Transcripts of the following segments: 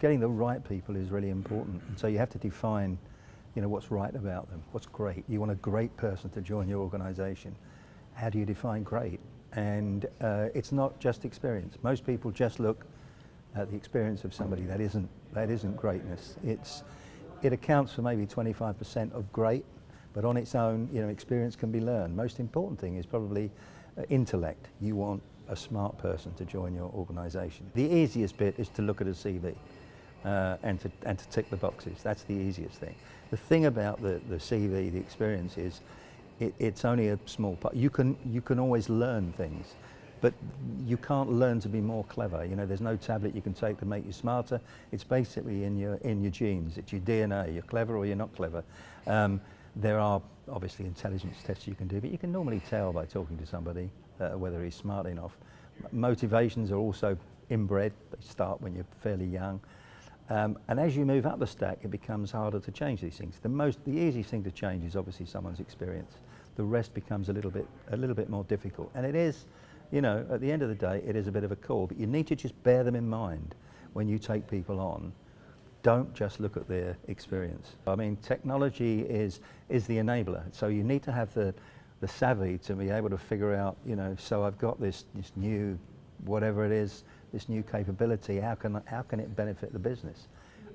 Getting the right people is really important, and so you have to define, what's right about them, what's great. You want a great person to join your organisation. How do you define great? And it's not just experience. Most people just look at the experience of somebody. That isn't greatness. It accounts for maybe 25% of great, but on its own, experience can be learned. Most important thing is probably intellect. You want a smart person to join your organisation. The easiest bit is to look at a CV. And to tick the boxes. That's the easiest thing. The thing about the CV, the experience, is it's only a small part. You can always learn things, but you can't learn to be more clever. There's no tablet you can take to make you smarter. It's basically in your genes. It's your DNA. You're clever or you're not clever. There are obviously intelligence tests you can do, but you can normally tell by talking to somebody whether he's smart enough. Motivations are also inbred. They start when you're fairly young. And as you move up the stack, it becomes harder to change these things. The easiest thing to change is obviously someone's experience. The rest becomes a little bit more difficult. And it is, at the end of the day, it is a bit of a call, but you need to just bear them in mind when you take people on. Don't just look at their experience. I mean, technology is the enabler. So you need to have the savvy to be able to figure out, so I've got this new, whatever it is, this new capability, how can it benefit the business?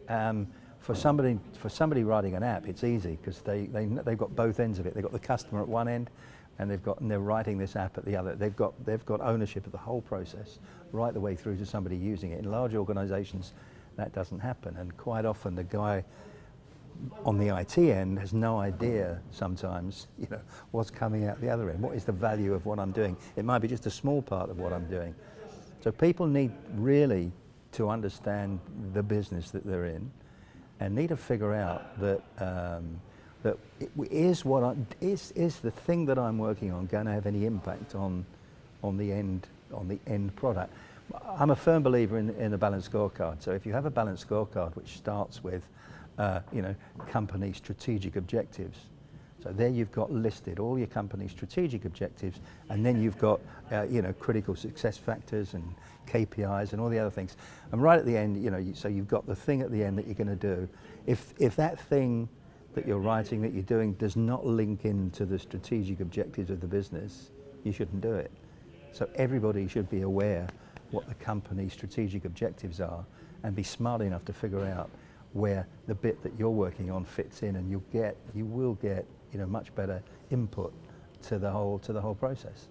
For somebody writing an app, it's easy because they've got both ends of it. They've got the customer at one end, and they're writing this app at the other. They've got ownership of the whole process, right the way through to somebody using it. In large organisations, that doesn't happen, and quite often the guy on the IT end has no idea sometimes, what's coming out the other end. What is the value of what I'm doing? It might be just a small part of what I'm doing. So people need really to understand the business that they're in, and need to figure out that is the thing that I'm working on going to have any impact on the end product. I'm a firm believer in the balanced scorecard. So if you have a balanced scorecard which starts with company strategic objectives. So there you've got listed all your company's strategic objectives, and then you've got critical success factors and KPIs and all the other things. And right at the end, so you've got the thing at the end that you're going to do. If that thing that you're writing, that you're doing, does not link into the strategic objectives of the business, you shouldn't do it. So everybody should be aware what the company's strategic objectives are, and be smart enough to figure out where the bit that you're working on fits in, and you will get much better input to the whole process.